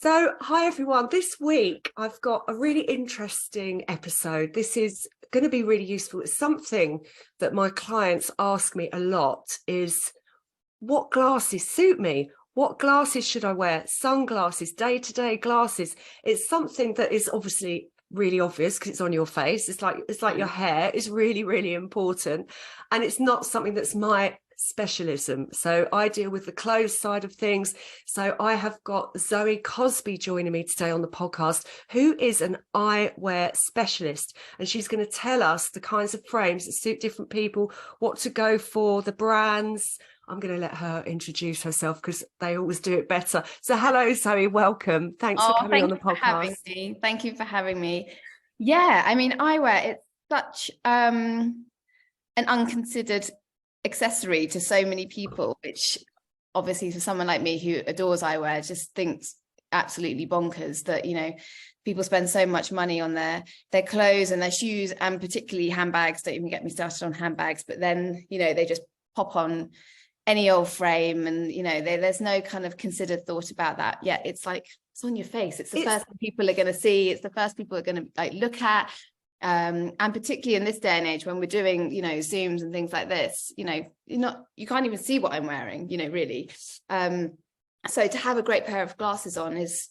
So, hi everyone. This week I've got a really interesting episode. This is going to be really useful. It's something that my clients ask me a lot is what glasses suit me? What glasses should I wear? Sunglasses, day-to-day glasses. It's something that is obviously really obvious because it's on your face. It's like your hair is really, really important. And it's not something that's my specialism. So I deal with the clothes side of things. So I have got Zoe Cosby joining me today on the podcast, who is an eyewear specialist. And she's going to tell us the kinds of frames that suit different people, what to go for, the brands. I'm going to let her introduce herself because they always do it better. So hello, Zoe, welcome. Thanks for coming on the podcast. Thank you for having me. Yeah, I mean, eyewear, it's such an unconsidered accessory to so many people, which obviously for someone like me who adores eyewear just thinks absolutely bonkers that, you know, people spend so much money on their clothes and their shoes, and particularly handbags. Don't even get me started on handbags, but then, you know, they just pop on any old frame, and you know, there's no kind of considered thought about that. Yeah, it's like it's on your face. It's the first thing people are going to see. It's the first people are going to like look at. And particularly in this day and age when we're doing, you know, Zooms and things like this, you know, you can't even see what I'm wearing, you know, really. So to have a great pair of glasses on is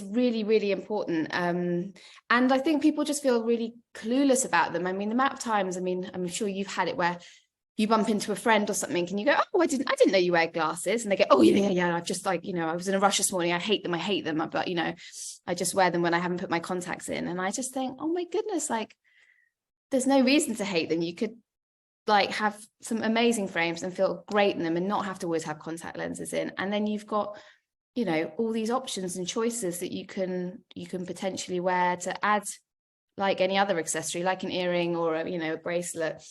really, really important. And I think people just feel really clueless about them. I mean, the amount of times, I mean, I'm sure you've had it where you bump into a friend or something and you go, oh, I didn't know you wear glasses. And they go, oh yeah. I've just like, you know, I was in a rush this morning. I hate them. But, you know, I just wear them when I haven't put my contacts in. And I just think, oh my goodness, like there's no reason to hate them. You could like have some amazing frames and feel great in them and not have to always have contact lenses in. And then you've got, you know, all these options and choices that you can potentially wear to add like any other accessory, like an earring or a, you know, a bracelet.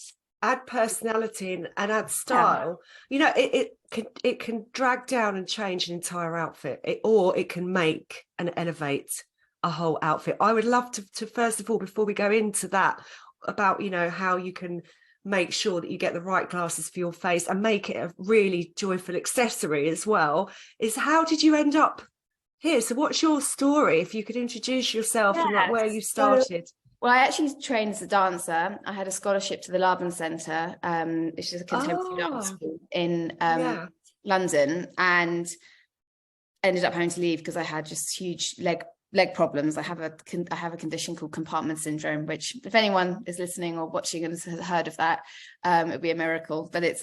Add personality and add style. You know, it can drag down and change an entire outfit, or it can make and elevate a whole outfit. I would love to first of all, before we go into that, about, you know, how you can make sure that you get the right glasses for your face and make it a really joyful accessory as well, is how did you end up here? So what's your story? If you could introduce yourself and like where you started. Well, I actually trained as a dancer. I had a scholarship to the Laban Centre, which is a contemporary dance school in London, and ended up having to leave because I had just huge leg problems. I have a condition called compartment syndrome, which if anyone is listening or watching and has heard of that, it would be a miracle. But it's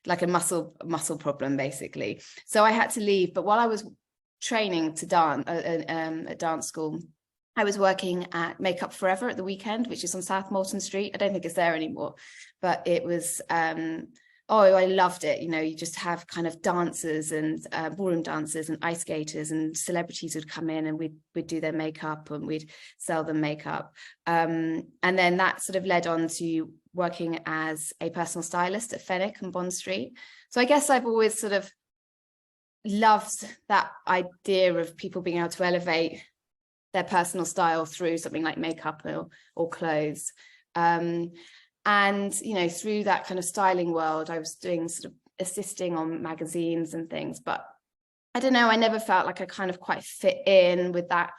like a muscle problem basically. So I had to leave. But while I was training to dance at dance school, I was working at Makeup Forever at the weekend, which is on South Molton Street. I don't think it's there anymore, but it was, I loved it. You know, you just have kind of dancers and ballroom dancers and ice skaters and celebrities would come in and we'd do their makeup and we'd sell them makeup. And then that sort of led on to working as a personal stylist at Fenwick and Bond Street. So I guess I've always sort of loved that idea of people being able to elevate their personal style through something like makeup or clothes. And, you know, through that kind of styling world, I was doing sort of assisting on magazines and things, but I don't know, I never felt like I kind of quite fit in with that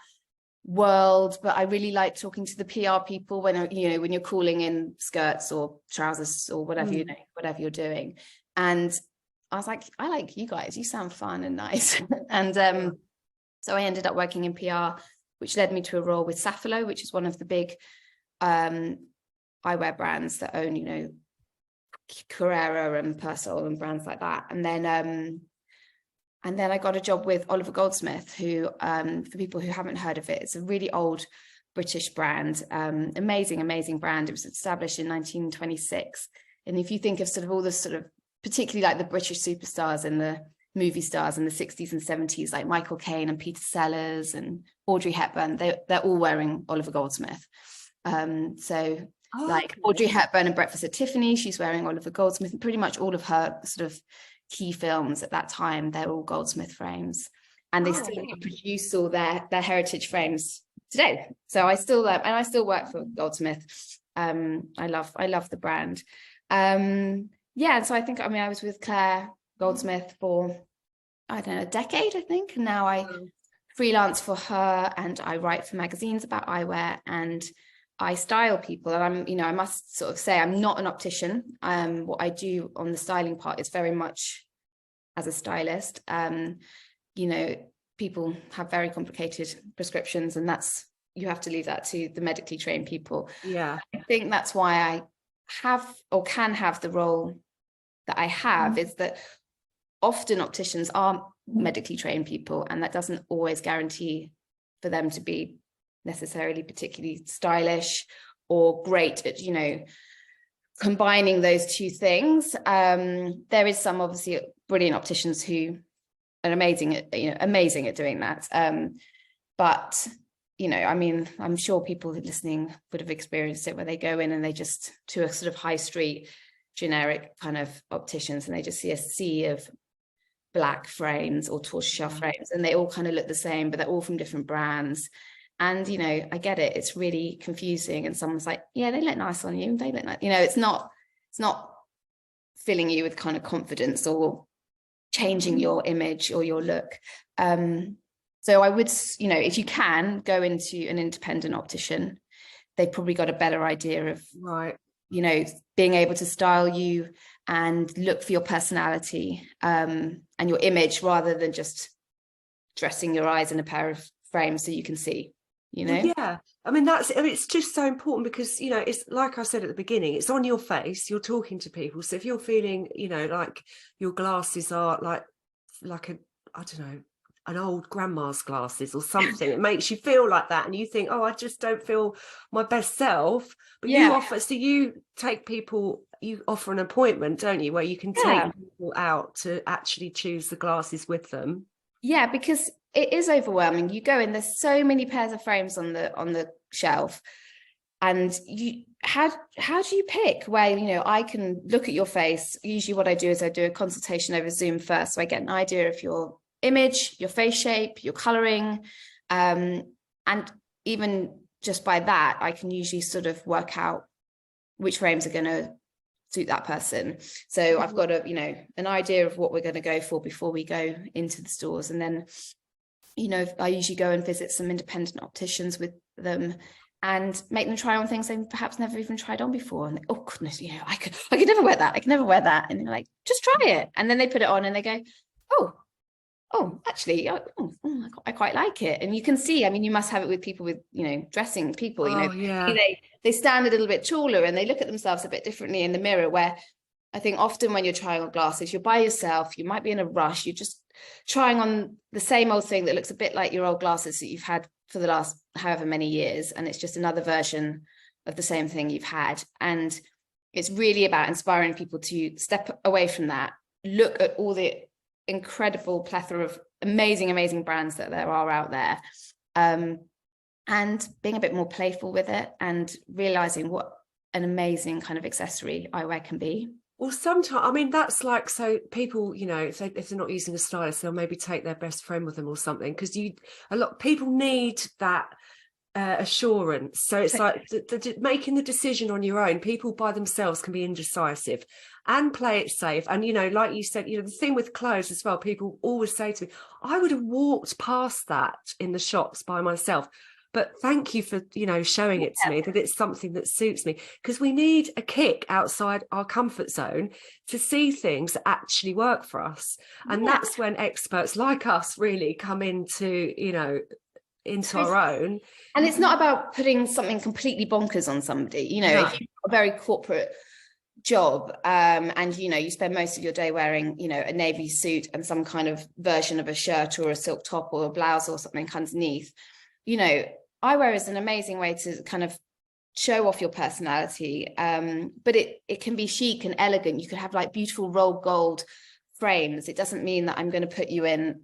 world. But I really like talking to the PR people when, you know, when you're calling in skirts or trousers or whatever, you know, whatever you're doing. And I was like, I like you guys, you sound fun and nice. And so I ended up working in PR, which led me to a role with Safilo, which is one of the big eyewear brands that own, you know, Carrera and Persol and brands like that. And then I got a job with Oliver Goldsmith, who, for people who haven't heard of it, it's a really old British brand, amazing brand. It was established in 1926. And if you think of sort of all the sort of, particularly like the British superstars and the movie stars in the 60s and 70s, like Michael Caine and Peter Sellers and Audrey Hepburn, they're all wearing Oliver Goldsmith. Like Audrey Hepburn in Breakfast at Tiffany, she's wearing Oliver Goldsmith, and pretty much all of her sort of key films at that time, they're all Goldsmith frames, and they still produce all their heritage frames today. So I still work for Goldsmith. I love the brand. So I think, I mean, I was with Claire Goldsmith for, I don't know, a decade, I think. And now I freelance for her, and I write for magazines about eyewear, and I style people. And I'm, you know, I must sort of say I'm not an optician. What I do on the styling part is very much as a stylist. You know, people have very complicated prescriptions, and you have to leave that to the medically trained people. Yeah. I think that's why I have or can have the role that I have, is that often opticians are medically trained people, and that doesn't always guarantee for them to be necessarily particularly stylish or great at, you know, combining those two things. There is some obviously brilliant opticians who are amazing at doing that. But, you know, I mean, I'm sure people listening would have experienced it, where they go in and they just, to a sort of high street generic kind of opticians, and they just see a sea of black frames or tortoiseshell frames, and they all kind of look the same, but they're all from different brands. And, you know, I get it, it's really confusing, and someone's like, yeah, they look nice on you, they look nice, you know, it's not filling you with kind of confidence or changing your image or your look. So I would, you know, if you can go into an independent optician, they've probably got a better idea of, right, you know, being able to style you and look for your personality and your image, rather than just dressing your eyes in a pair of frames so you can see, you know. Well, yeah, I mean, it's just so important, because, you know, it's like I said at the beginning, it's on your face, you're talking to people. So if you're feeling, you know, like your glasses are like I don't know, an old grandma's glasses or something, it makes you feel like that, and you think, oh, I just don't feel my best self. But you offer an appointment, don't you, where you can take people out to actually choose the glasses with them. Yeah, because it is overwhelming. You go in, there's so many pairs of frames on the shelf, and how do you pick where, you know, I can look at your face? Usually what I do is I do a consultation over Zoom first, so I get an idea of your image, your face shape, your coloring, and even just by that I can usually sort of work out which frames are going to suit that person. So I've got an idea of what we're going to go for before we go into the stores. And then, you know, I usually go and visit some independent opticians with them and make them try on things they've perhaps never even tried on before. And oh goodness, you know, I could never wear that. I can never wear that. And they're like, just try it. And then they put it on and they go, actually, I quite like it. And you can see, I mean, you must have it with people with, you know, dressing people, you know, yeah. They stand a little bit taller and they look at themselves a bit differently in the mirror, where I think often when you're trying on glasses, you're by yourself, you might be in a rush, you're just trying on the same old thing that looks a bit like your old glasses that you've had for the last however many years. And it's just another version of the same thing you've had. And it's really about inspiring people to step away from that, look at all the incredible plethora of amazing brands that there are out there, and being a bit more playful with it and realizing what an amazing kind of accessory eyewear can be. Well, sometimes, I mean, that's like, so people, you know, if they're not using a stylist, they'll maybe take their best friend with them or something, because a lot of people need that assurance. So it's like making the decision on your own. People by themselves can be indecisive, and play it safe. And, you know, like you said, you know, the thing with clothes as well, people always say to me, I would have walked past that in the shops by myself. But thank you for, you know, showing it to me, that it's something that suits me, because we need a kick outside our comfort zone to see things that actually work for us. And that's when experts like us really come into, you know, into our own. And it's not about putting something completely bonkers on somebody, you know. If you've got a very corporate job, and, you know, you spend most of your day wearing, you know, a navy suit and some kind of version of a shirt or a silk top or a blouse or something underneath, you know, eyewear is an amazing way to kind of show off your personality, but it can be chic and elegant. You could have like beautiful rolled gold frames. It doesn't mean that I'm going to put you in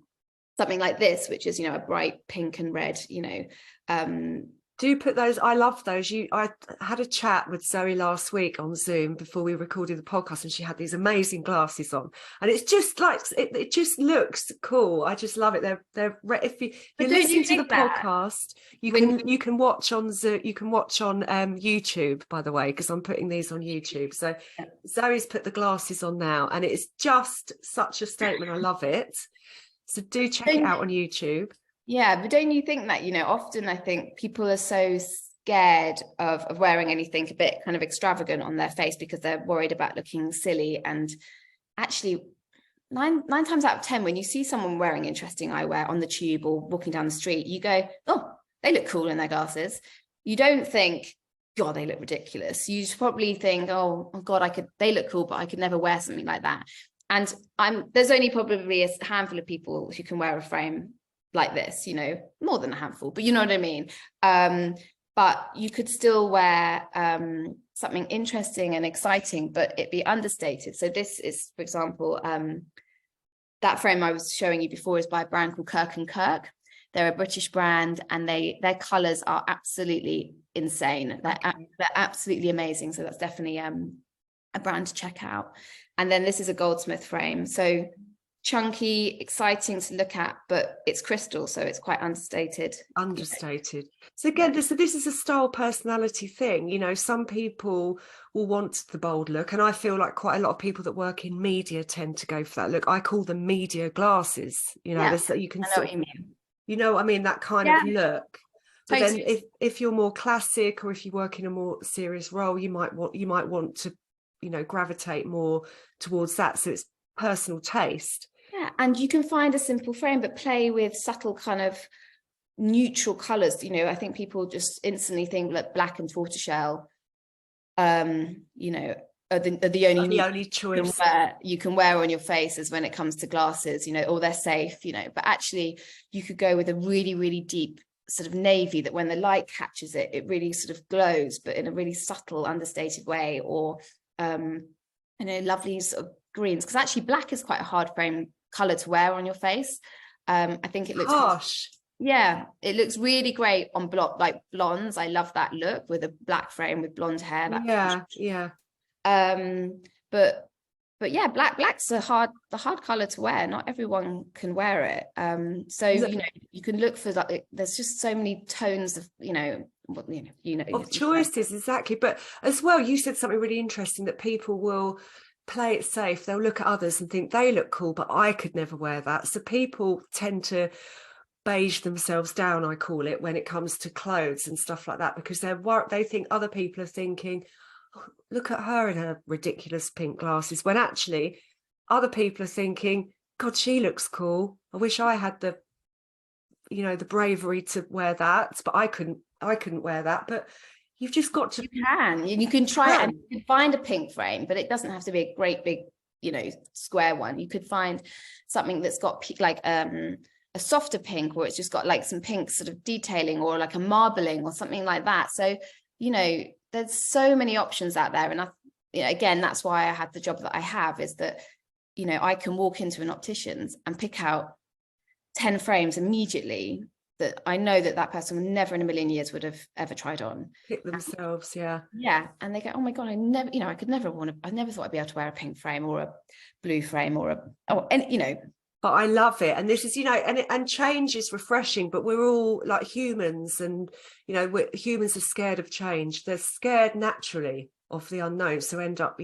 something like this, which is, you know, a bright pink and red, you know. Do put those. I love those. I had a chat with Zoe last week on Zoom before we recorded the podcast, and she had these amazing glasses on, and it's just like it just looks cool. I just love it. They're if you listen to the podcast, you can watch on Zoom, you can watch on YouTube, by the way, because I'm putting these on YouTube. So Zoe's put the glasses on now, and it's just such a statement. I love it. So do check it out on YouTube. Yeah, but don't you think that, often I think people are so scared of wearing anything a bit kind of extravagant on their face because they're worried about looking silly. And actually, nine times out of 10, when you see someone wearing interesting eyewear on the tube or walking down the street, you go, oh, they look cool in their glasses. You don't think, God, they look ridiculous. You just probably think, oh God, they look cool, but I could never wear something like that. And there's only probably a handful of people who can wear a frame like this, more than a handful, but you know what I mean. But you could still wear something interesting and exciting, but it be understated. So this is, for example, that frame I was showing you before is by a brand called Kirk and Kirk. They're a British brand, and their colors are absolutely insane. They're absolutely amazing. So that's definitely a brand to check out. And then this is a Goldsmith frame. So chunky, exciting to look at, but it's crystal, so it's quite understated. So again, this is a style personality thing. Some people will want the bold look, and I feel like quite a lot of people that work in media tend to go for that look. I call them media glasses. You can I know what you mean. I mean, that kind of look. But totally. then if you're more classic, or if you work in a more serious role, you might want to gravitate more towards that. So it's personal taste. Yeah, and you can find a simple frame, but play with subtle kind of neutral colors. I think people just instantly think like black and tortoiseshell, are the only choice you can wear on your face is when it comes to glasses, or they're safe, but actually you could go with a really, really deep sort of navy that when the light catches it, it really sort of glows, but in a really subtle, understated way, or, lovely sort of greens, because actually black is quite a hard frame color to wear on your face. I think it looks harsh. Yeah, it looks really great on like blondes. I love that look with a black frame with blonde hair. But yeah, black's the hard color to wear. Not everyone can wear it. So you can look for that. There's just so many tones of of choices, exactly. But as well, you said something really interesting, that people will play it safe. They'll look at others and think they look cool, but I could never wear that. So people tend to beige themselves down, I call it, when it comes to clothes and stuff like that, because they think other people are thinking, oh, look at her in her ridiculous pink glasses, when actually other people are thinking, God, she looks cool. I wish I had the bravery to wear that, but I couldn't wear that. But you've just got to. You can try it, and you can find a pink frame, but it doesn't have to be a great big, square one. You could find something that's got like a softer pink, or it's just got like some pink sort of detailing, or like a marbling or something like that. So, there's so many options out there. And again, that's why I had the job that I have, is that, I can walk into an optician's and pick out 10 frames immediately that I know that person would never in a million years would have ever tried on. Pick themselves, yeah. And they go, oh my God, I never thought I'd be able to wear a pink frame or a blue frame But I love it. And this is, and change is refreshing, but we're all like humans, and, humans are scared of change. They're scared naturally of the unknown. So end up,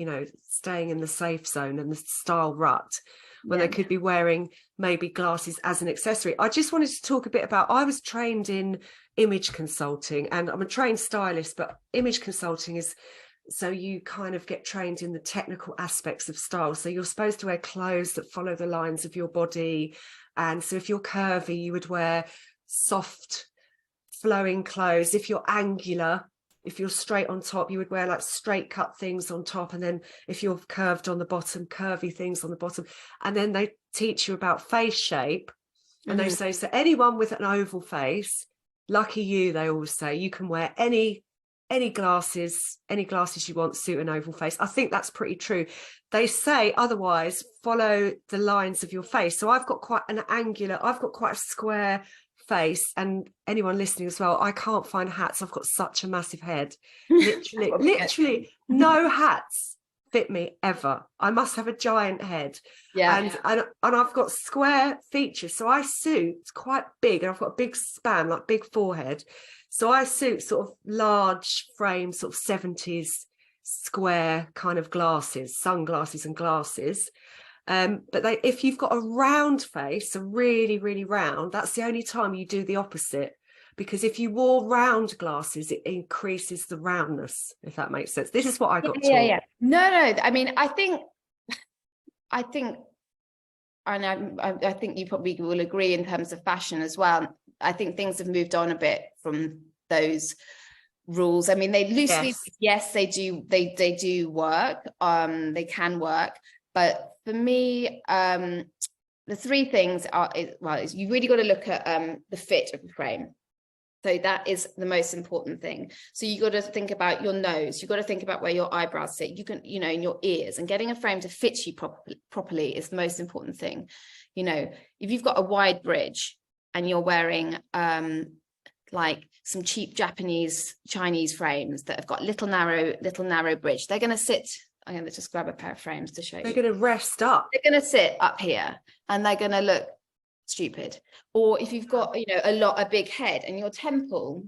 staying in the safe zone and the style rut, when they could be wearing maybe glasses as an accessory. I just wanted to talk a bit about, I was trained in image consulting, and I'm a trained stylist, but image consulting is, so you kind of get trained in the technical aspects of style. So you're supposed to wear clothes that follow the lines of your body. And so if you're curvy, you would wear soft flowing clothes. If you're angular, if you're straight on top, you would wear like straight cut things on top. And then if you're curved on the bottom, curvy things on the bottom. And then they teach you about face shape. And they say, so anyone with an oval face, lucky you, they always say, you can wear any glasses you want, suit an oval face. I think that's pretty true. They say otherwise, follow the lines of your face. So I've got quite a square face, and anyone listening as well, I can't find hats. I've got such a massive head. Literally no hats fit me ever. I must have a giant head. And I've got square features, so I suit quite big, and I've got a big span, like big forehead. So I suit sort of large frame, sort of 70s square kind of glasses, sunglasses and glasses. But if you've got a round face, a really, really round, that's the only time you do the opposite. Because if you wore round glasses, it increases the roundness, if that makes sense. This is what I got taught. Yeah. No. I mean, I think, and I think you probably will agree in terms of fashion as well. I think things have moved on a bit from those rules. I mean, they loosely, yes, they do. They do work. They can work. But for me, the three things are, is you really got to look at the fit of the frame. So that is the most important thing. So you got to think about your nose. You got to think about where your eyebrows sit. You can, in your ears, and getting a frame to fit you properly is the most important thing. If you've got a wide bridge and you're wearing like some cheap Chinese frames that have got little narrow bridge, they're going to sit. I'm going to just grab a pair of frames to show you. They're going to rest up. They're going to sit up here, and they're going to look stupid. Or if you've got a big head and your temple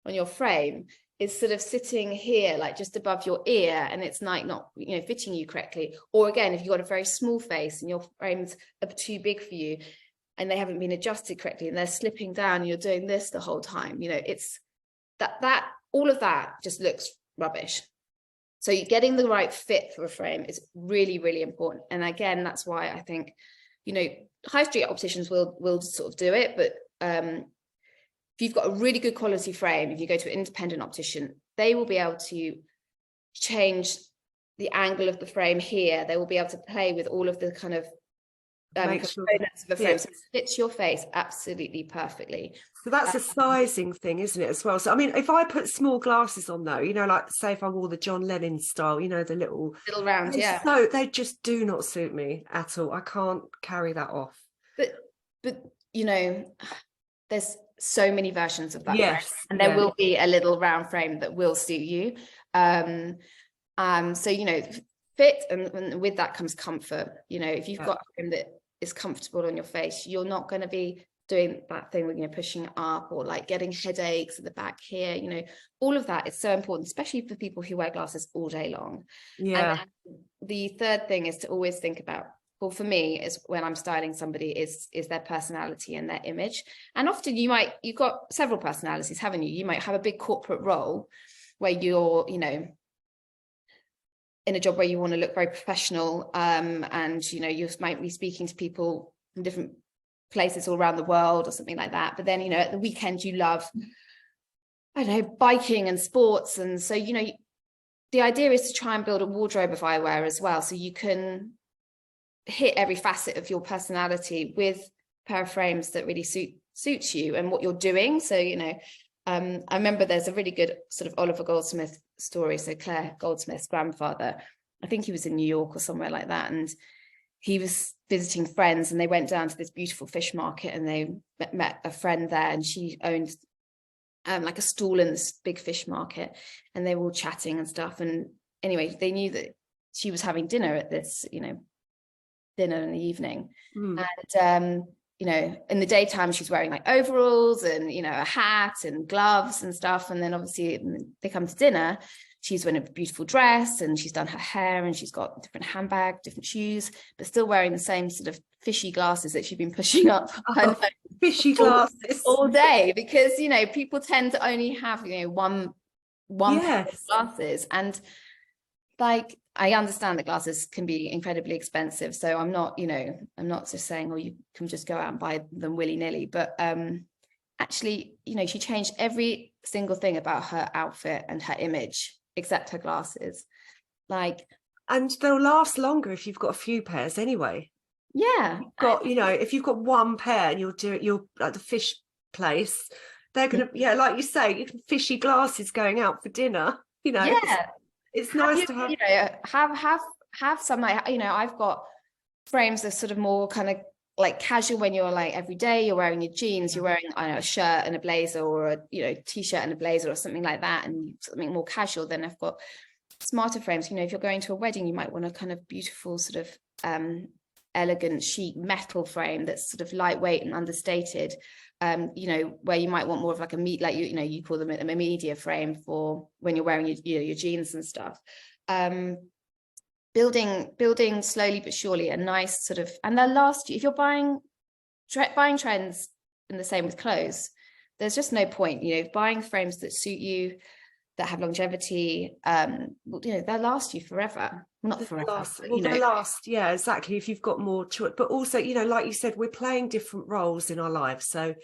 on your frame is sort of sitting here, like just above your ear, and it's like not fitting you correctly. Or again, if you've got a very small face and your frames are too big for you and they haven't been adjusted correctly and they're slipping down and you're doing this the whole time, it's that all of that just looks rubbish. So you're getting the right fit for a frame is really, really important. And again, that's why I think high street opticians will sort of do it, but if you've got a really good quality frame, if you go to an independent optician, they will be able to change the angle of the frame here. They will be able to play with all of the kind of components of the frame, so it fits your face absolutely perfectly. So that's a sizing thing, isn't it, as well? So I mean, if I put small glasses on though, like say if I wore the John Lennon style, the little round, so they just do not suit me at all. I can't carry that off. But there's so many versions of that frame, and there will be a little round frame that will suit you. So fit, and with that comes comfort. If you've got a frame that is comfortable on your face, you're not going to be doing that thing with pushing up or like getting headaches at the back here. All of that is so important, especially for people who wear glasses all day long. And the third thing is to always think about, well, for me, is when I'm styling somebody is their personality and their image. And often you've got several personalities, haven't you? You might have a big corporate role where you're in a job where you want to look very professional, and you might be speaking to people from different places all around the world or something like that. But then at the weekend you love, I don't know, biking and sports, and so the idea is to try and build a wardrobe of eyewear as well, so you can hit every facet of your personality with a pair of frames that really suits you and what you're doing. So I remember there's a really good sort of Oliver Goldsmith story. So Claire Goldsmith's grandfather, I think he was in New York or somewhere like that, and he was visiting friends, and they went down to this beautiful fish market, and they met a friend there, and she owned like a stall in this big fish market, and they were all chatting and stuff. And anyway, they knew that she was having dinner at this, dinner in the evening. And in the daytime she's wearing like overalls and a hat and gloves and stuff, and then obviously they come to dinner, she's wearing a beautiful dress and she's done her hair and she's got a different handbag, different shoes, but still wearing the same sort of fishy glasses that she'd been pushing up fishy glasses all day, because people tend to only have one pair of glasses. And like, I understand that glasses can be incredibly expensive, so I'm not just saying, oh, you can just go out and buy them willy-nilly, but actually, she changed every single thing about her outfit and her image except her glasses. And they'll last longer if you've got a few pairs anyway. If you've got one pair and you're at the fish place, they're gonna like you say, you can fishy glasses going out for dinner. It's nice to have some, like, I've got frames that are sort of more kind of like casual, when you're like every day you're wearing your jeans, you're wearing, I don't know, a shirt and a blazer, or a t-shirt and a blazer or something like that, and something more casual. Then I've got smarter frames. If you're going to a wedding, you might want a kind of beautiful sort of elegant chic metal frame that's sort of lightweight and understated, where you might want more of like you call them a media frame for when you're wearing your jeans and stuff. building slowly but surely a nice sort of, and they'll last you. If you're buying trends, and the same with clothes, there's just no point, buying frames that suit you, that have longevity, they'll last you forever. Well, not forever, they'll last, yeah, exactly, if you've got more choice. But also, like you said, we're playing different roles in our lives. So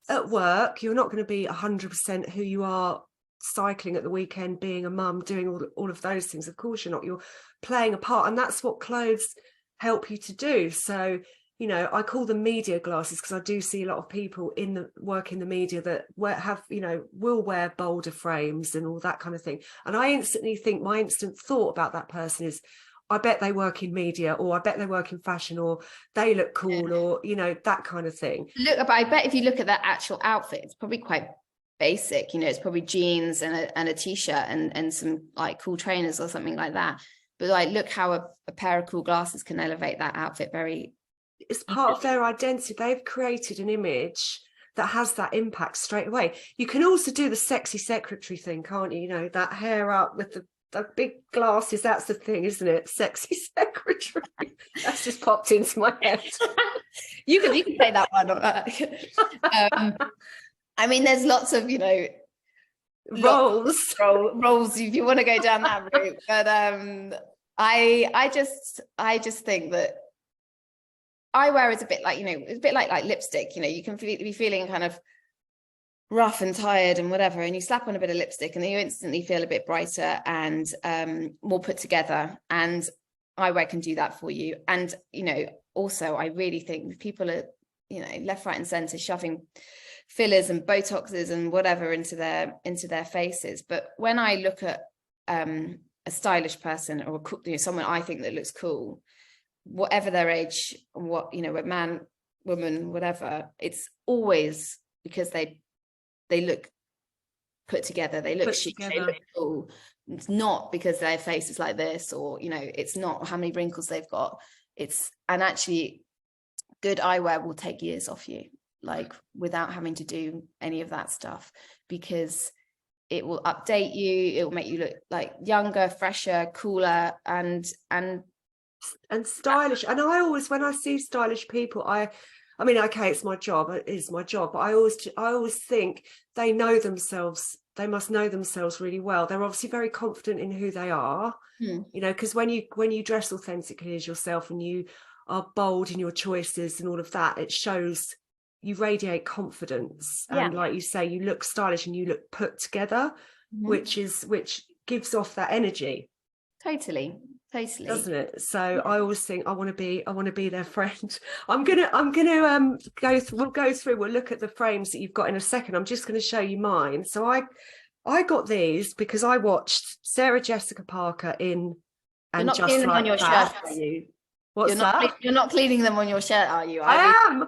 at work, you're not going to be 100% who you are cycling at the weekend, being a mum, doing all of those things. Of course you're not. You're playing a part, and that's what clothes help you to do. So I call them media glasses, because I do see a lot of people work in the media that will wear bolder frames and all that kind of thing. And I instantly think, my instant thought about that person is, I bet they work in media, or I bet they work in fashion, or they look cool, or that kind of thing. Look, but I bet if you look at that actual outfit, it's probably quite basic. It's probably jeans and a t-shirt and some like cool trainers or something like that. But like, look how a pair of cool glasses can elevate that outfit very. It's part of their identity. They've created an image that has that impact straight away. You can also do the sexy secretary thing, can't you? That hair up with the big glasses. That's the thing, isn't it? Sexy secretary. That's just popped into my head. You can say that one. I mean, there's lots of roles if you want to go down that route. But I just think that eyewear is a bit like, it's a bit like lipstick. You can be feeling kind of rough and tired and whatever, and you slap on a bit of lipstick and then you instantly feel a bit brighter and more put together. And eyewear can do that for you. And also I really think people are left, right and center shoving fillers and Botoxes and whatever into their faces. But when I look at a stylish person, or someone I think that looks cool, whatever their age, what a man, woman, whatever, it's always because they look put together, they look chic, they look cool. It's not because their face is like this, or it's not how many wrinkles they've got. And actually good eyewear will take years off you, like without having to do any of that stuff, because it will update you, it will make you look like younger, fresher, cooler, and stylish. And I always, when I see stylish people, I mean, okay, it is my job, but I always think they know themselves. They must know themselves really well. They're obviously very confident in who they are, because when you dress authentically as yourself and you are bold in your choices and all of that, it shows. You radiate confidence, and like you say, you look stylish and you look put together, which gives off that energy. Totally, doesn't it? So I always think I want to be their friend. I'm gonna go through. We'll look at the frames that you've got in a second. I'm just going to show you mine. So I got these because I watched Sarah Jessica Parker in And You're not Just Like on your That. shirt, are you? What's that? You're not cleaning them on your shirt, are you? I am.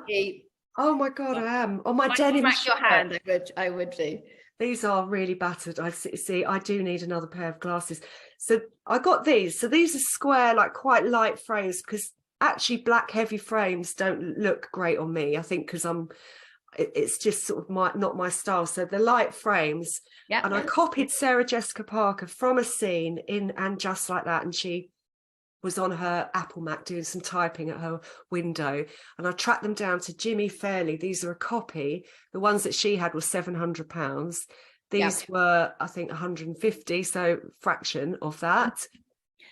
Oh my god, I am on my denim shirt. Your hand, I would do. These are really battered. I see. I do need another pair of glasses. So I got these. So these are square, like quite light frames, because actually black heavy frames don't look great on me. I think because it's just sort of not my style. So the light frames. Yeah. And I copied Sarah Jessica Parker from a scene in And Just Like That, and she was on her Apple Mac doing some typing at her window, and I tracked them down to Jimmy Fairley. These are a copy. The ones that she had were £700. These were, I think, 150, so fraction of that.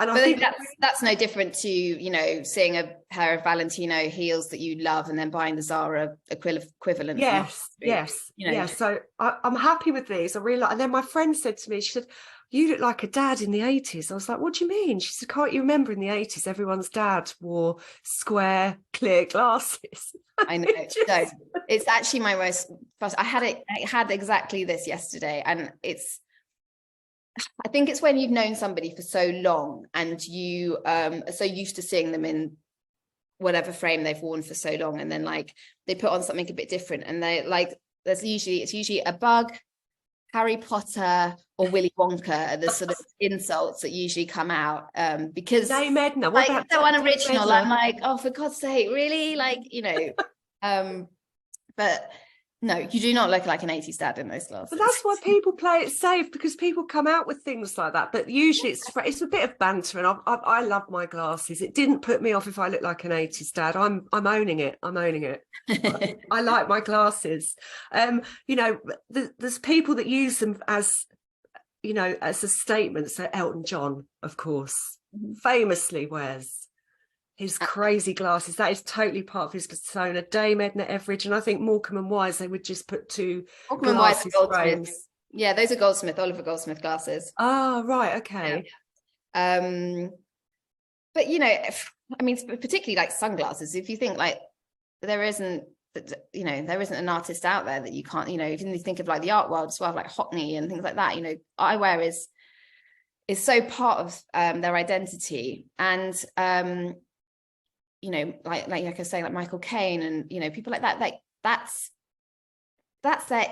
And I think that's no different to, seeing a pair of Valentino heels that you love and then buying the Zara equivalent. Yes. Yeah. So I'm happy with these. I really like. And then my friend said to me, she said, "You look like a dad in the 80s. I was like, "What do you mean?" She said, "Can't you remember in the 80s, everyone's dad wore square, clear glasses?" I know. So it's actually my most. I had exactly this yesterday, and I think it's when you've known somebody for so long and you are so used to seeing them in whatever frame they've worn for so long, and then like they put on something a bit different, and they like it's usually a bug, Harry Potter, or Willy Wonka are the sort of insults that usually come out, because Dame Edna, what like so unoriginal. I'm like, oh, for God's sake, really? Like, but No, you do not look like an 80s dad in those glasses. But that's why people play it safe, because people come out with things like that. But usually it's a bit of banter, and I love my glasses. It didn't put me off if I look like an 80s dad. I'm owning it. I'm owning it. I like my glasses. You know, there's people that use them as, you know, as a statement. So Elton John, of course, famously wears his crazy glasses. That is totally part of his persona. Dame Edna Everage, and I think Morecambe and Wise, they would just put two glasses frames. Yeah, those are Oliver Goldsmith glasses. Oh, right, okay. Yeah. But you know, I mean, particularly like sunglasses. If you think like there isn't an artist out there that you can't, you know, if you think of like the art world as well, like Hockney and things like that, you know, eyewear is so part of their identity. And you know, like I was saying, like Michael Caine and, you know, people like that, like that's their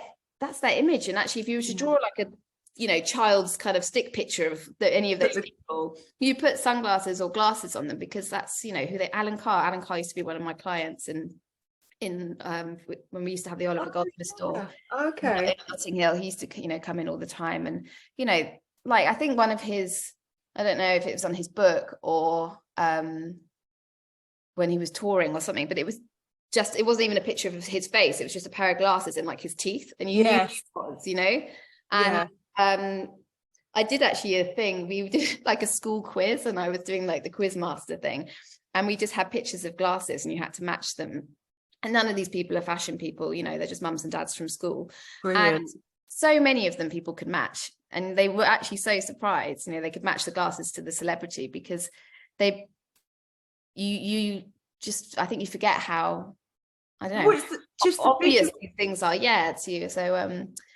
image. And actually, if you were to draw like a, you know, child's kind of stick picture of any of those people, you put sunglasses or glasses on them, because that's, you know, who they. Alan Carr used to be one of my clients in when we used to have the Oliver Goldsmith store. Okay. In Notting Hill, he used to, you know, come in all the time. And, you know, like I think one of his, I don't know if it was on his book or when he was touring or something, but it wasn't even a picture of his face. It was just a pair of glasses and like his teeth, and you knew it was, you know. And I did actually a thing. We did like a school quiz, and I was doing like the quiz master thing, and we just had pictures of glasses, and you had to match them. And none of these people are fashion people, you know, they're just mums and dads from school. Brilliant. And so many of them people could match, and they were actually so surprised, you know, they could match the glasses to the celebrity, because you just, I think you forget how, I don't know, just obvious these things are, to you. So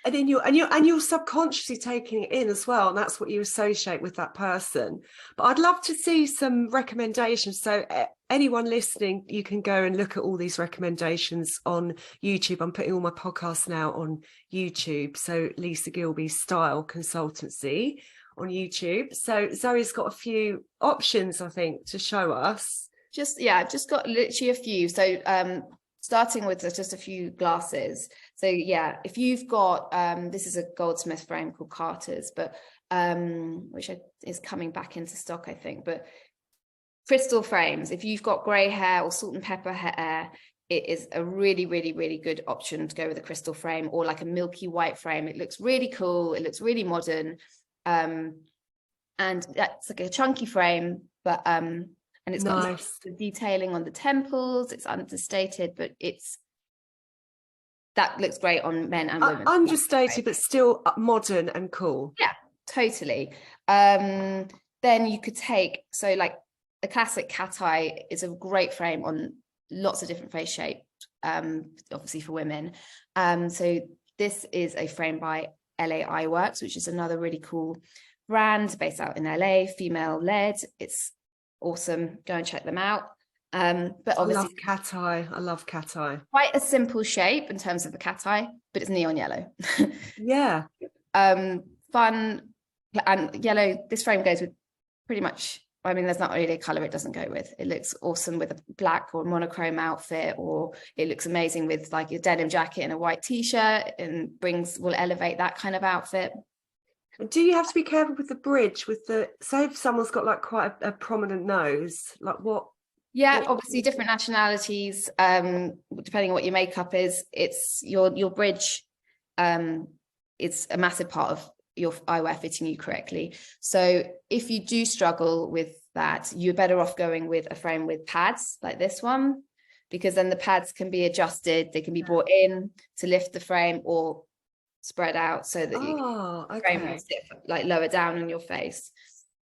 and then you're subconsciously taking it in as well, and that's what you associate with that person. But I'd love to see some recommendations. So anyone listening, you can go and look at all these recommendations on YouTube. I'm putting all my podcasts now on YouTube. So Lisa Gilby Style Consultancy on YouTube. So Zoe's got a few options, I think, to show us. I've just got literally a few. So starting with just a few glasses. So yeah, if you've got this is a Goldsmith frame called Carter's, but which is coming back into stock, I think. But crystal frames, if you've got grey hair or salt and pepper hair, it is a really, really, really good option to go with a crystal frame, or like a milky white frame. It looks really cool. It looks really modern. And that's like a chunky frame, but and it's got the detailing on the temples. It's understated, but that looks great on men and women. Understated, but still modern and cool. Yeah, totally. Then you could take, so like the classic cat eye is a great frame on lots of different face shapes, obviously for women. So this is a frame by LA Eyeworks, which is another really cool brand based out in LA, female led. It's awesome. Go and check them out. But obviously I love cat eye. Quite a simple shape in terms of the cat eye, but it's neon yellow. Yeah. Fun. And yellow, this frame goes with pretty much, I mean, there's not really a color it doesn't go with. It looks awesome with a black or monochrome outfit, or it looks amazing with like a denim jacket and a white t-shirt, and will elevate that kind of outfit. Do you have to be careful with the bridge, say if someone's got like quite a prominent nose, like what? Yeah, obviously different nationalities, depending on what your makeup is, it's your bridge, it's a massive part of your eyewear fitting you correctly. So if you do struggle with that, you're better off going with a frame with pads like this one, because then the pads can be adjusted, they can be brought in to lift the frame or spread out so that the frame will sit like lower down on your face.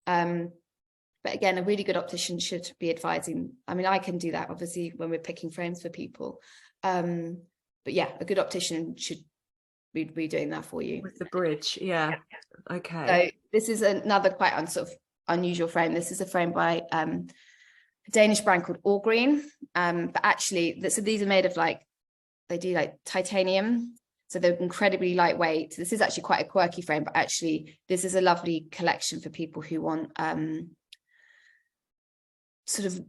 But again, a really good optician should be advising. I mean, I can do that obviously when we're picking frames for people. But yeah, a good optician should be doing that for you. With the bridge, yeah. Okay. So this is another quite sort of unusual frame. This is a frame by a Danish brand called All Green. But actually, so these are made of they do titanium. So they're incredibly lightweight. This is actually quite a quirky frame, but actually this is a lovely collection for people who want sort of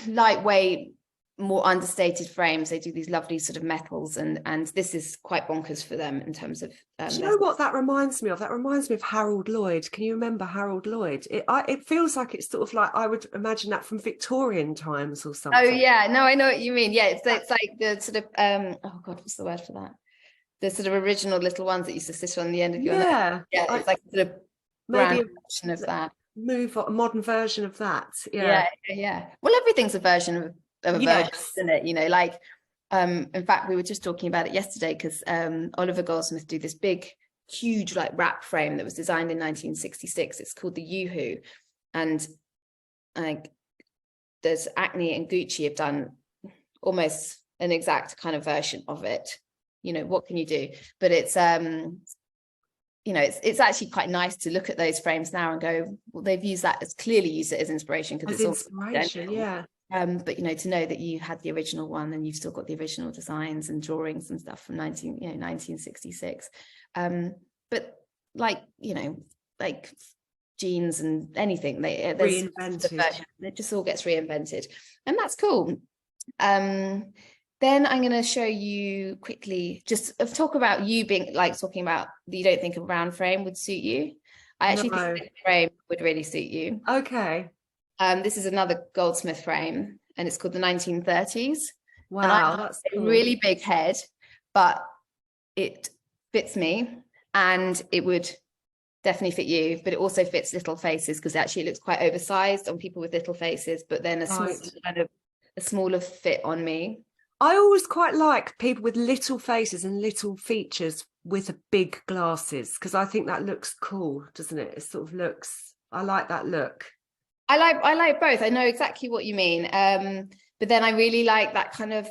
lightweight, more understated frames. They do these lovely sort of metals, and this is quite bonkers for them in terms of do you know what that reminds me of? That reminds me of Harold Lloyd. Can you remember Harold Lloyd? It feels like it's sort of like, I would imagine that from Victorian times or something. Oh yeah, no, I know what you mean. Yeah, it's like the sort of oh god, what's the word for that? The sort of original little ones that used to sit on the end of your neck. Yeah, it's like sort of maybe a version of that. A modern version of that. Yeah. Well, everything's a version of a version, isn't it? You know, like in fact, we were just talking about it yesterday, because Oliver Goldsmith do this big, huge like wrap frame that was designed in 1966. It's called the Yoo-hoo, and like there's Acne and Gucci have done almost an exact kind of version of it. You know, what can you do? But it's you know, it's actually quite nice to look at those frames now and go, well, they've used that as, clearly used it as inspiration, because it's inspiration, yeah. But you know, to know that you had the original one and you've still got the original designs and drawings and stuff from 1966. But like, you know, like jeans and anything, reinvented. It just all gets reinvented, and that's cool. Then I'm going to show you quickly, just talk about you being like talking about that you don't think a round frame would suit you. I actually think this frame would really suit you. Okay. This is another Goldsmith frame, and it's called the 1930s. Wow, that's cool. A really big head, but it fits me, and it would definitely fit you, but it also fits little faces, because actually it looks quite oversized on people with little faces, but then a smaller fit on me. I always quite like people with little faces and little features with big glasses, because I think that looks cool, doesn't it? It sort of looks, I like that look. I like both. I know exactly what you mean. But then I really like that kind of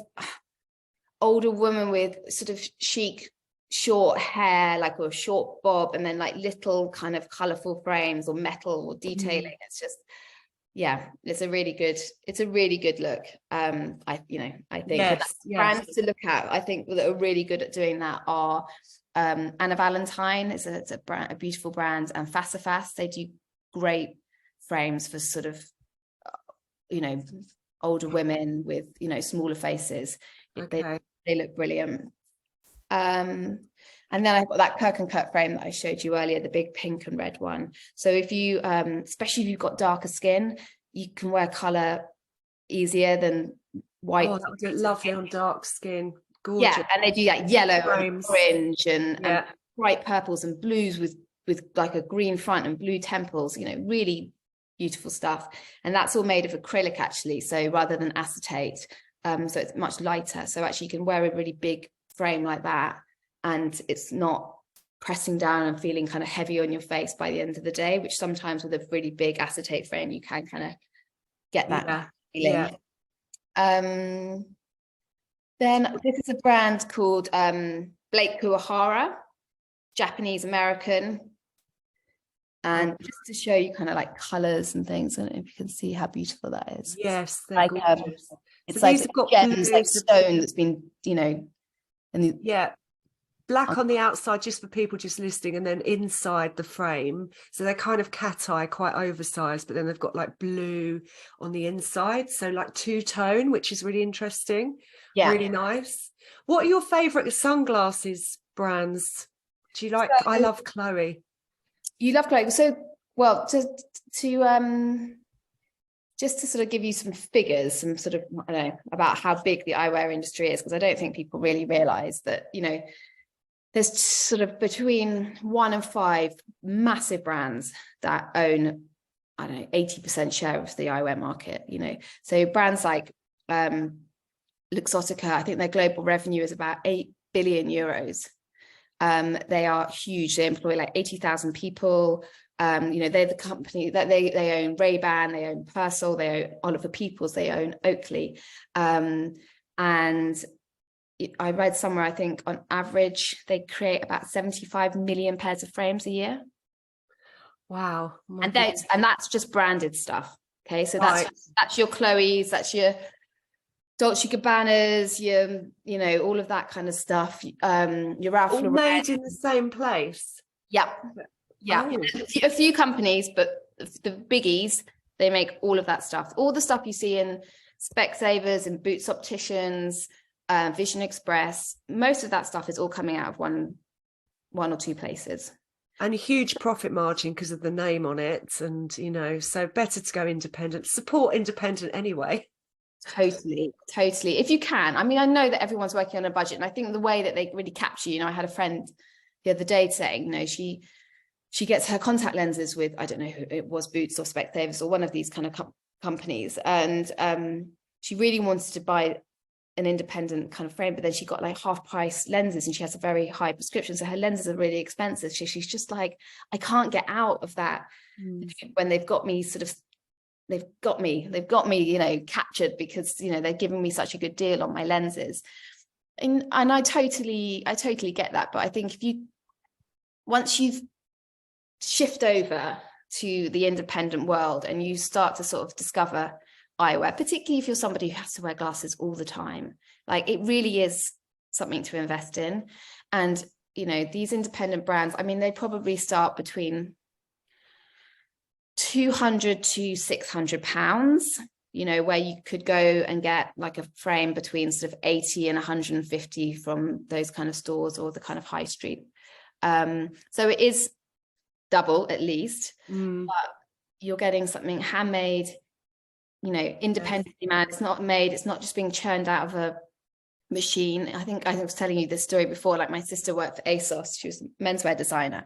older woman with sort of chic short hair, like, or a short bob, and then like little kind of colorful frames or metal or detailing. It's just, yeah, it's a really good look. I think brands to look at, I think, that are really good at doing that are Anna Valentine. It's a beautiful brand, and Fassifast. They do great frames for sort of, you know, older women with, you know, smaller faces. Okay. They look brilliant. And then I've got that Kirk and Kurt frame that I showed you earlier, the big pink and red one. So if you, especially if you've got darker skin, you can wear color easier than white. Oh, that would look lovely on dark skin. Gorgeous. Yeah, and they do that yellow and orange and bright purples and blues with like a green front and blue temples, you know, really beautiful stuff. And that's all made of acrylic, actually, so rather than acetate. So it's much lighter. So actually you can wear a really big frame like that, and it's not pressing down and feeling kind of heavy on your face by the end of the day, which sometimes with a really big acetate frame you can kind of get that feeling. Then this is a brand called Blake Kuwahara, Japanese American, and just to show you kind of like colors and things, I don't know if you can see how beautiful that is. Yes, like it's so like gems, like stone that's been, you know, and black on the outside just for people just listening, and then inside the frame, so they're kind of cat eye, quite oversized, but then they've got like blue on the inside, so like two-tone, which is really interesting. Really nice. What are your favorite sunglasses brands? Do you like? I love Chloe. You love Chloe. So, well, to just to sort of give you some figures, some sort of, I don't know, about how big the eyewear industry is, because I don't think people really realize that, you know, there's sort of between 1 and 5 massive brands that own, I don't know, 80% share of the eyewear market, you know. So brands like Luxottica, I think their global revenue is about 8 billion euros. They are huge. They employ like 80,000 people. You know, they're the company that they own Ray-Ban, they own Persol, they own Oliver Peoples, they own Oakley. And I read somewhere, I think on average, they create about 75 million pairs of frames a year. Wow. And that's just branded stuff. Okay. So that's your Chloe's, that's your Dolce & Gabbana's, you know, all of that kind of stuff. Your Ralph Lauren. Made in the same place. Yeah. Yeah. Oh. A few companies, but the biggies, they make all of that stuff. All the stuff you see in Specsavers and Boots Opticians, Vision Express. Most of that stuff is all coming out of one or two places. And a huge profit margin because of the name on it. And, you know, so better to go independent, support independent anyway. Totally. If you can. I mean, I know that everyone's working on a budget, and I think the way that they really capture, you know, I had a friend the other day saying, you know, she gets her contact lenses with, I don't know who it was, Boots or Specsavers or one of these kind of companies. And she really wanted to buy an independent kind of frame, but then she got like half price lenses, and she has a very high prescription, so her lenses are really expensive. She's just like, I can't get out of that when they've got me they've got me, you know, captured, because, you know, they're giving me such a good deal on my lenses. And I totally get that. But I think once you've shift over to the independent world and you start to sort of discover eyewear, particularly if you're somebody who has to wear glasses all the time, like, it really is something to invest in. And, you know, these independent brands, I mean, they probably start between £200 to £600, you know, where you could go and get like a frame between sort of 80 and 150 from those kind of stores or the kind of high street. So it is double at least, but you're getting something handmade, you know, independently made. It's not just being churned out of a machine. I think I was telling you this story before, like my sister worked for ASOS. She was a menswear designer,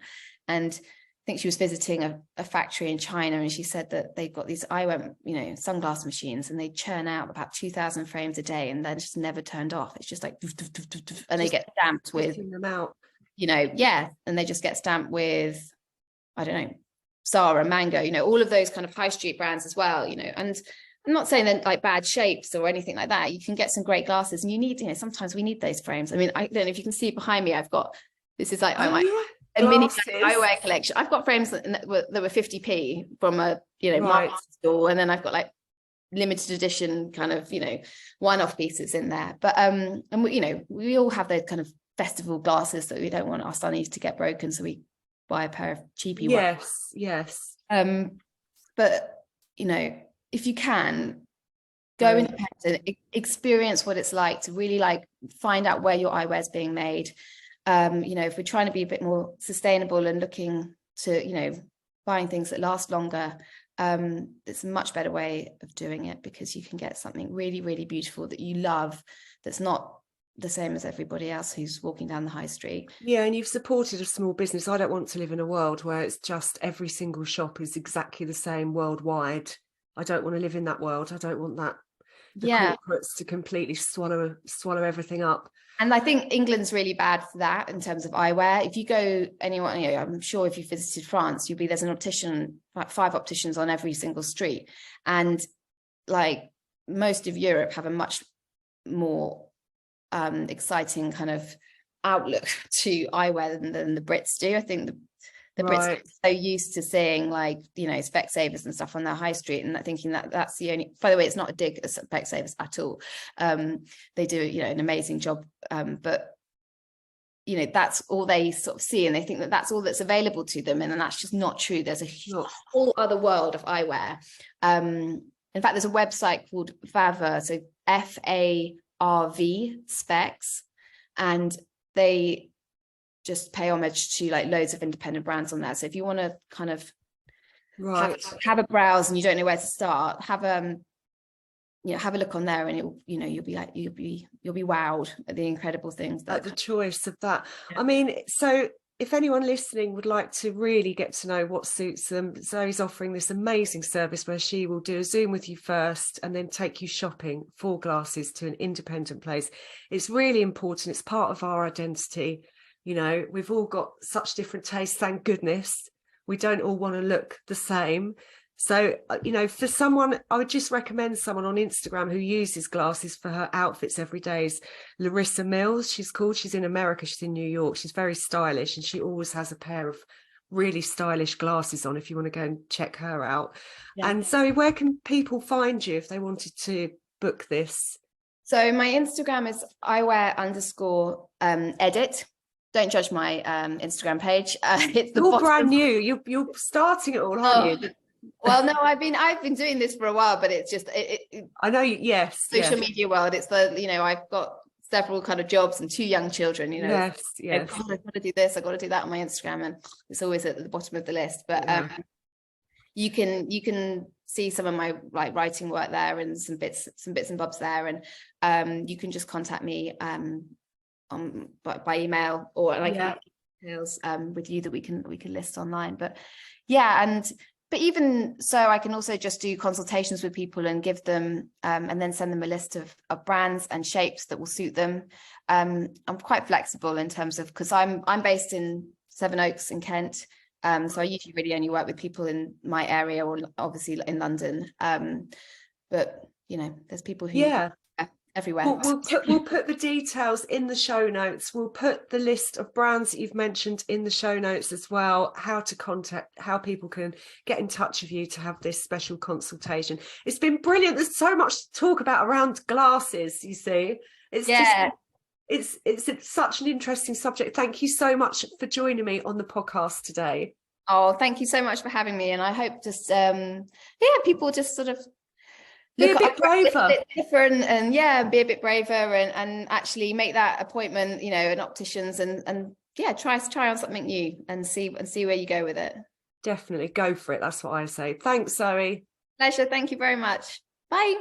and I think she was visiting a factory in China, and she said that they've got these eyewear, you know, sunglass machines, and they churn out about 2,000 frames a day, and they're just never turned off. It's just like, and they get stamped with them out, you know, and they just get stamped with, I don't know, Zara, Mango, you know, all of those kind of high street brands as well, you know. And I'm not saying they're like bad shapes or anything like that. You can get some great glasses, and you need, you know, sometimes we need those frames. I mean, I don't know if you can see behind me, I've got, this is like, a mini eyewear collection. I've got frames that were 50p from a, you know, market store, and then I've got like limited edition kind of, you know, one-off pieces in there. But and we, you know, we all have those kind of festival glasses that we don't want our sunnies to get broken, so we buy a pair of cheapy ones. Yes. But, you know, if you can go independent, experience what it's like to really like find out where your eyewear is being made. You know, if we're trying to be a bit more sustainable and looking to, you know, buying things that last longer, it's a much better way of doing it, because you can get something really, really beautiful that you love, that's not the same as everybody else who's walking down the high street. Yeah, and you've supported a small business. I don't want to live in a world where it's just every single shop is exactly the same worldwide. I don't want to live in that world. I don't want that. The corporates to completely swallow everything up. And I think England's really bad for that in terms of eyewear. If you go anywhere, you know, I'm sure if you visited France, there's an optician, like 5 opticians on every single street. And like most of Europe have a much more exciting kind of outlook to eyewear than the Brits do. I think the Brits are so used to seeing, like, you know, Specsavers and stuff on their high street, and thinking that that's the only, by the way, it's not a dig at Specsavers at all. They do, you know, an amazing job, but you know, that's all they sort of see, and they think that that's all that's available to them, and then that's just not true. There's a whole other world of eyewear. In fact, there's a website called Faver, so FARV Specs, and they just pay homage to like loads of independent brands on there. So if you want to kind of have a browse and you don't know where to start, have a look on there, and you'll be wowed at the incredible things at the choice of that. I mean, so if anyone listening would like to really get to know what suits them, Zoe's offering this amazing service where she will do a Zoom with you first and then take you shopping for glasses to an independent place. It's really important. It's part of our identity. You know, we've all got such different tastes, thank goodness. We don't all want to look the same. So, you know, for someone, I would just recommend someone on Instagram who uses glasses for her outfits every day is Larissa Mills. She's in America, she's in New York. She's very stylish, and she always has a pair of really stylish glasses on if you want to go and check her out. Yeah. And Zoe, where can people find you if they wanted to book this? So my Instagram is eyewear_edit. Don't judge my Instagram page. It's all brand new. You're starting it all, aren't you? Well, no, I've been doing this for a while, but it's just I know. Yes. Social media world. It's I've got several kind of jobs and 2 young children. Yes. I've got to do this. I've got to do that on my Instagram, and it's always at the bottom of the list. But you can see some of my like writing work there, and some bits and bobs there, and you can just contact me by email, or like details with you that we can list online. But but even so, I can also just do consultations with people and give them and then send them a list of brands and shapes that will suit them. I'm quite flexible in terms of, because I'm based in Sevenoaks in Kent. So I usually really only work with people in my area, or obviously in London. But there's people who everywhere. We'll put the details in the show notes. We'll put the list of brands that you've mentioned in the show notes as well, how to contact, how people can get in touch with you to have this special consultation. It's been brilliant. There's so much to talk about around glasses, you see. It's such an interesting subject. Thank you so much for joining me on the podcast today. Oh, thank you so much for having me. And I hope just people just sort of be a bit braver, a bit different, and be a bit braver, and actually make that appointment, an optician's, and try on something new and see where you go with it. Definitely go for it. That's what I say. Thanks, Zoe. Pleasure. Thank you very much. Bye.